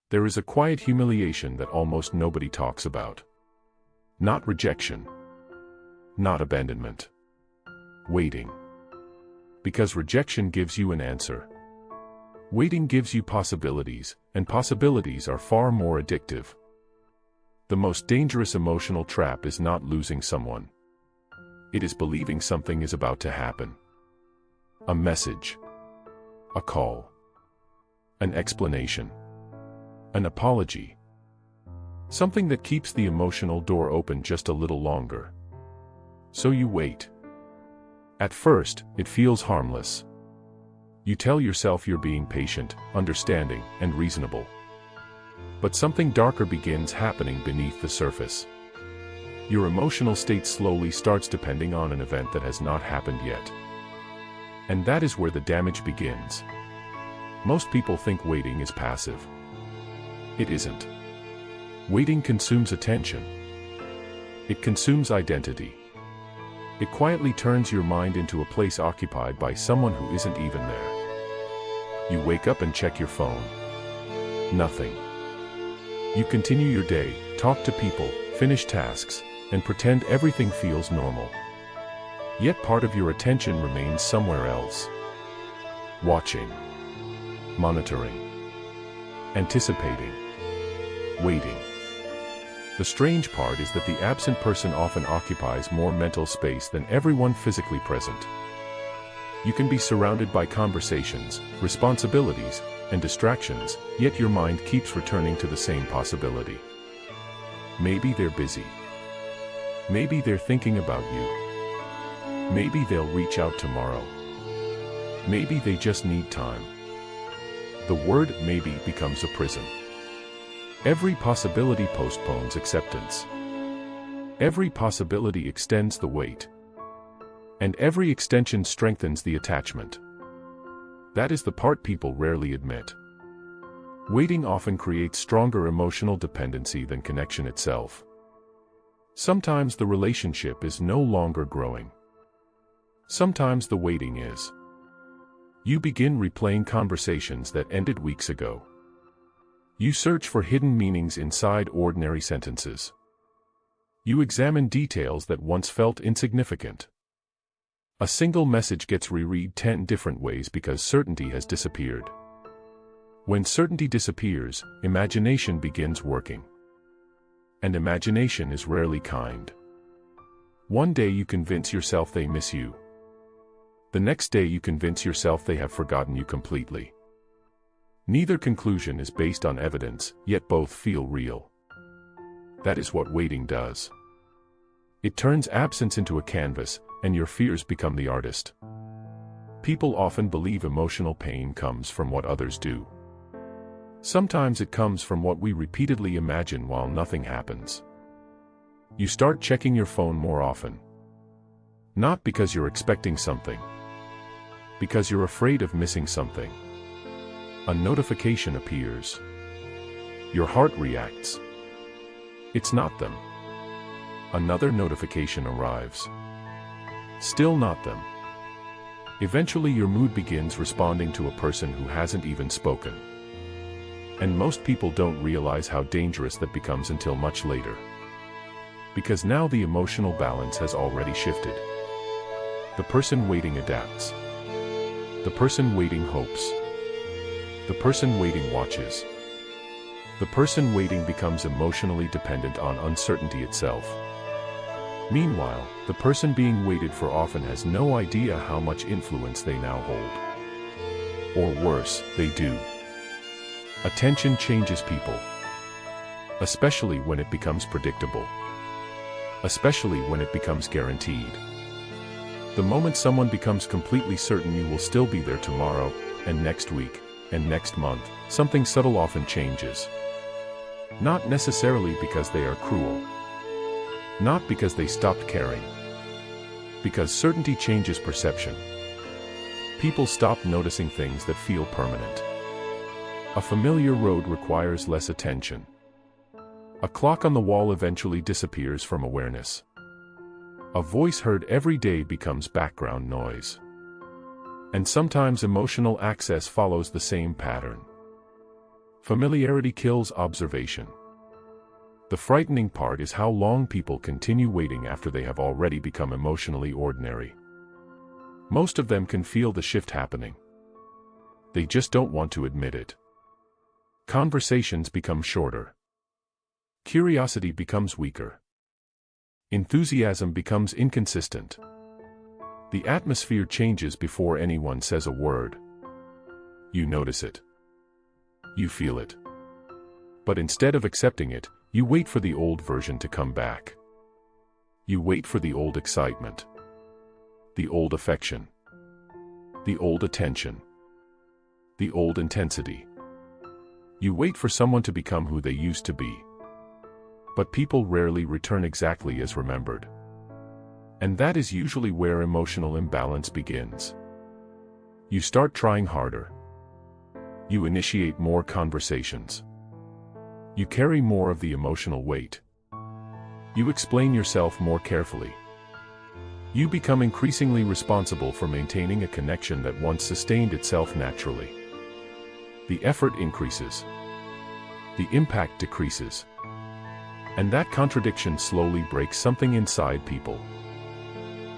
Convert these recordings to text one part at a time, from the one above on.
There is a quiet humiliation that almost nobody talks about. Not rejection. Not abandonment. Waiting. Because rejection gives you an answer. Waiting gives you possibilities, and possibilities are far more addictive. The most dangerous emotional trap is not losing someone. It is believing something is about to happen. A message. A call. An explanation. An apology. Something that keeps the emotional door open just a little longer. So you wait. At first, it feels harmless. You tell yourself you're being patient, understanding, and reasonable. But something darker begins happening beneath the surface. Your emotional state slowly starts depending on an event that has not happened yet. And that is where the damage begins. Most people think waiting is passive. It isn't. Waiting consumes attention. It consumes identity. It quietly turns your mind into a place occupied by someone who isn't even there. You wake up and check your phone. Nothing. You continue your day, talk to people, finish tasks, and pretend everything feels normal. Yet part of your attention remains somewhere else. Watching. Monitoring. Anticipating. Waiting. The strange part is that the absent person often occupies more mental space than everyone physically present. You can be surrounded by conversations, responsibilities, and distractions, yet your mind keeps returning to the same possibility. Maybe they're busy. Maybe they're thinking about you. Maybe they'll reach out tomorrow. Maybe they just need time. The word maybe becomes a prison. Every possibility postpones acceptance. Every possibility extends the wait. And every extension strengthens the attachment. That is the part people rarely admit. Waiting often creates stronger emotional dependency than connection itself. Sometimes the relationship is no longer growing. Sometimes the waiting is. You begin replaying conversations that ended weeks ago. You search for hidden meanings inside ordinary sentences. You examine details that once felt insignificant. A single message gets reread 10 different ways because certainty has disappeared. When certainty disappears, imagination begins working. And imagination is rarely kind. One day you convince yourself they miss you. The next day you convince yourself they have forgotten you completely. Neither conclusion is based on evidence, yet both feel real. That is what waiting does. It turns absence into a canvas, and your fears become the artist. People often believe emotional pain comes from what others do. Sometimes it comes from what we repeatedly imagine while nothing happens. You start checking your phone more often. Not because you're expecting something. Because you're afraid of missing something. A notification appears. Your heart reacts. It's not them. Another notification arrives. Still not them. Eventually your mood begins responding to a person who hasn't even spoken. And most people don't realize how dangerous that becomes until much later. Because now the emotional balance has already shifted. The person waiting adapts. The person waiting hopes. The person waiting watches. The person waiting becomes emotionally dependent on uncertainty itself. Meanwhile, the person being waited for often has no idea how much influence they now hold. Or worse, they do. Attention changes people. Especially when it becomes predictable. Especially when it becomes guaranteed. The moment someone becomes completely certain you will still be there tomorrow, and next week, and next month, something subtle often changes. Not necessarily because they are cruel. Not because they stopped caring. Because certainty changes perception. People stop noticing things that feel permanent. A familiar road requires less attention. A clock on the wall eventually disappears from awareness. A voice heard every day becomes background noise. And sometimes emotional access follows the same pattern. Familiarity kills observation. The frightening part is how long people continue waiting after they have already become emotionally ordinary. Most of them can feel the shift happening. They just don't want to admit it. Conversations become shorter. Curiosity becomes weaker. Enthusiasm becomes inconsistent. The atmosphere changes before anyone says a word. You notice it. You feel it. But instead of accepting it, you wait for the old version to come back. You wait for the old excitement. The old affection. The old attention. The old intensity. You wait for someone to become who they used to be. But people rarely return exactly as remembered. And that is usually where emotional imbalance begins. You start trying harder. You initiate more conversations. You carry more of the emotional weight. You explain yourself more carefully. You become increasingly responsible for maintaining a connection that once sustained itself naturally. The effort increases. The impact decreases. And that contradiction slowly breaks something inside people.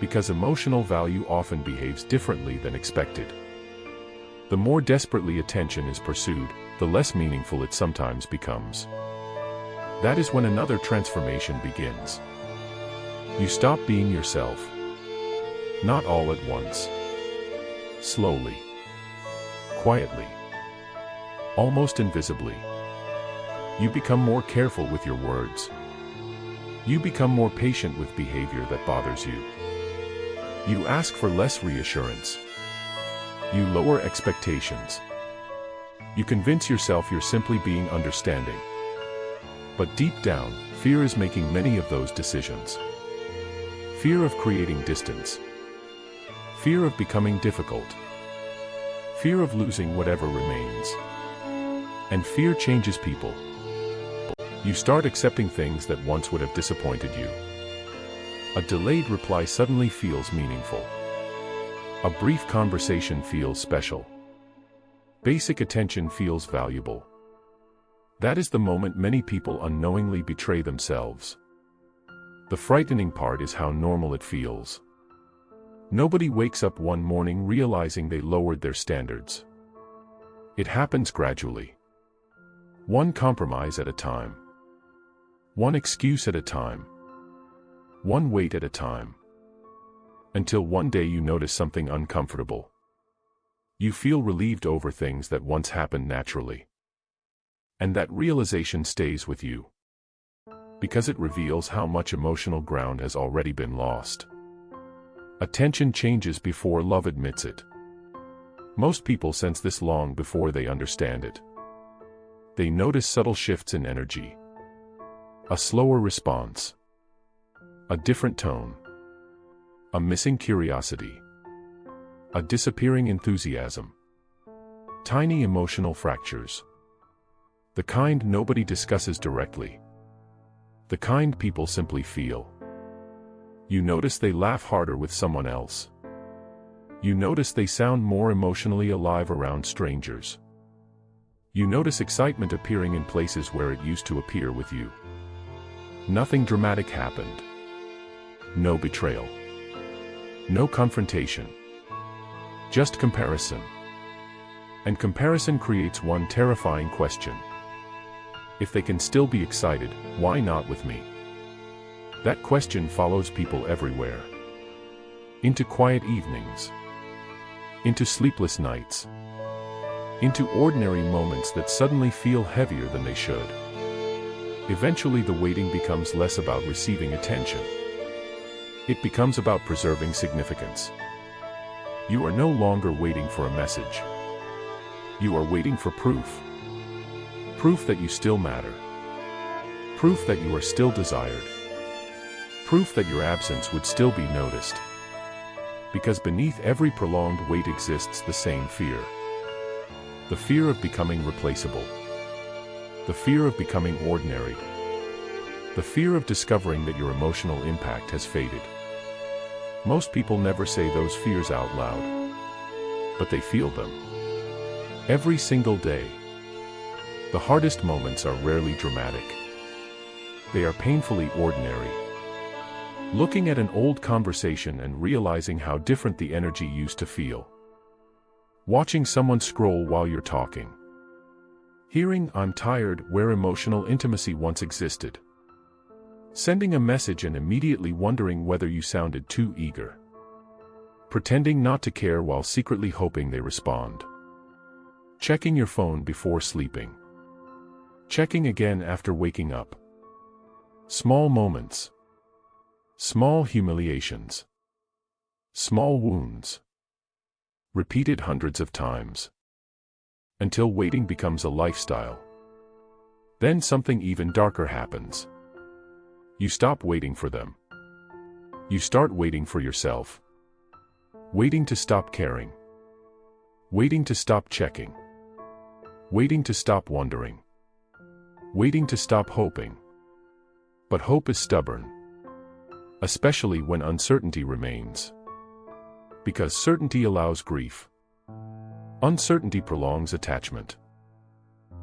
Because emotional value often behaves differently than expected. The more desperately attention is pursued, the less meaningful it sometimes becomes. That is when another transformation begins. You stop being yourself. Not all at once. Slowly. Quietly. Almost invisibly. You become more careful with your words. You become more patient with behavior that bothers you. You ask for less reassurance. You lower expectations. You convince yourself you're simply being understanding. But deep down, fear is making many of those decisions. Fear of creating distance. Fear of becoming difficult. Fear of losing whatever remains. And fear changes people. You start accepting things that once would have disappointed you. A delayed reply suddenly feels meaningful. A brief conversation feels special. Basic attention feels valuable. That is the moment many people unknowingly betray themselves. The frightening part is how normal it feels. Nobody wakes up one morning realizing they lowered their standards. It happens gradually. One compromise at a time. One excuse at a time. One wait at a time. Until one day you notice something uncomfortable. You feel relieved over things that once happened naturally. And that realization stays with you. Because it reveals how much emotional ground has already been lost. Attention changes before love admits it. Most people sense this long before they understand it. They notice subtle shifts in energy. A slower response. A different tone. A missing curiosity. A disappearing enthusiasm. Tiny emotional fractures. The kind nobody discusses directly. The kind people simply feel. You notice they laugh harder with someone else. You notice they sound more emotionally alive around strangers. You notice excitement appearing in places where it used to appear with you. Nothing dramatic happened. No betrayal. No confrontation. Just comparison. And comparison creates one terrifying question. If they can still be excited, why not with me? That question follows people everywhere. Into quiet evenings. Into sleepless nights. Into ordinary moments that suddenly feel heavier than they should. Eventually the waiting becomes less about receiving attention. It becomes about preserving significance. You are no longer waiting for a message. You are waiting for proof. Proof that you still matter. Proof that you are still desired. Proof that your absence would still be noticed. Because beneath every prolonged wait exists the same fear. The fear of becoming replaceable. The fear of becoming ordinary. The fear of discovering that your emotional impact has faded. Most people never say those fears out loud. But they feel them. Every single day. The hardest moments are rarely dramatic. They are painfully ordinary. Looking at an old conversation and realizing how different the energy used to feel. Watching someone scroll while you're talking. Hearing "I'm tired" where emotional intimacy once existed. Sending a message and immediately wondering whether you sounded too eager. Pretending not to care while secretly hoping they respond. Checking your phone before sleeping. Checking again after waking up. Small moments. Small humiliations. Small wounds. Repeated hundreds of times. Until waiting becomes a lifestyle. Then something even darker happens. You stop waiting for them. You start waiting for yourself. Waiting to stop caring. Waiting to stop checking. Waiting to stop wondering. Waiting to stop hoping. But hope is stubborn. Especially when uncertainty remains. Because certainty allows grief. Uncertainty prolongs attachment.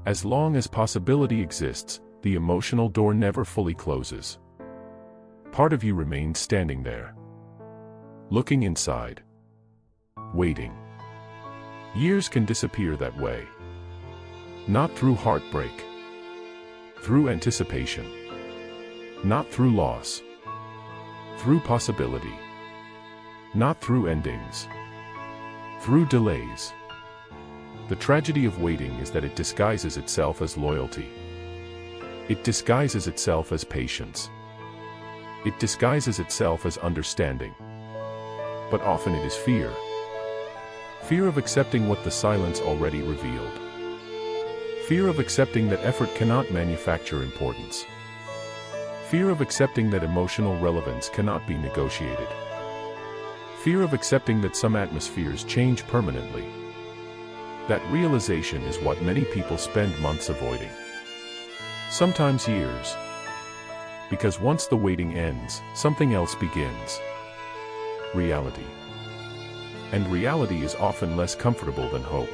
As long as possibility exists, the emotional door never fully closes. Part of you remains standing there. Looking inside. Waiting. Years can disappear that way. Not through heartbreak. Through anticipation. Not through loss. Through possibility. Not through endings. Through delays. The tragedy of waiting is that it disguises itself as loyalty. It disguises itself as patience. It disguises itself as understanding. But often it is fear. Fear of accepting what the silence already revealed. Fear of accepting that effort cannot manufacture importance. Fear of accepting that emotional relevance cannot be negotiated. Fear of accepting that some atmospheres change permanently. That realization is what many people spend months avoiding. Sometimes years. Because once the waiting ends, something else begins. Reality. And reality is often less comfortable than hope.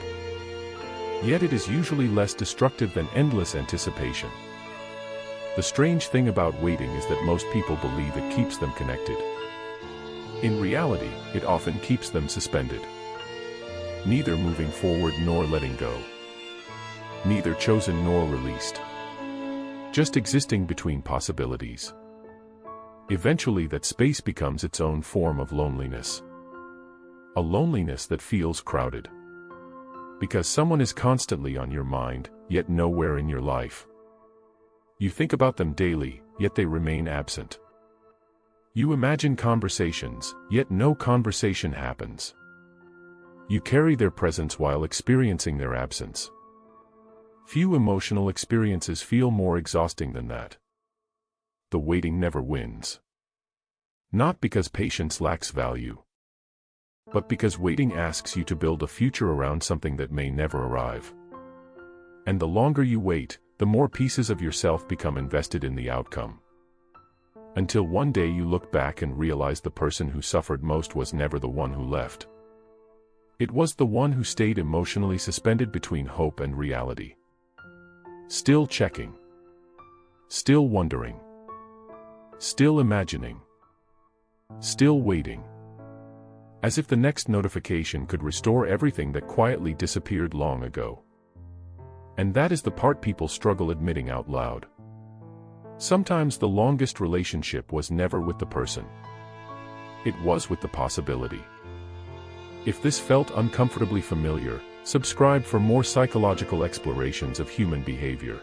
Yet it is usually less destructive than endless anticipation. The strange thing about waiting is that most people believe it keeps them connected. In reality, it often keeps them suspended. Neither moving forward nor letting go. Neither chosen nor released. Just existing between possibilities. Eventually that space becomes its own form of loneliness. A loneliness that feels crowded. Because someone is constantly on your mind, yet nowhere in your life. You think about them daily, yet they remain absent. You imagine conversations, yet no conversation happens. You carry their presence while experiencing their absence. Few emotional experiences feel more exhausting than that. The waiting never wins. Not because patience lacks value, but because waiting asks you to build a future around something that may never arrive. And the longer you wait, the more pieces of yourself become invested in the outcome. Until one day you look back and realize the person who suffered most was never the one who left. It was the one who stayed emotionally suspended between hope and reality. Still checking. Still wondering. Still imagining. Still waiting. As if the next notification could restore everything that quietly disappeared long ago. And that is the part people struggle admitting out loud. Sometimes the longest relationship was never with the person. It was with the possibility. If this felt uncomfortably familiar, subscribe for more psychological explorations of human behavior.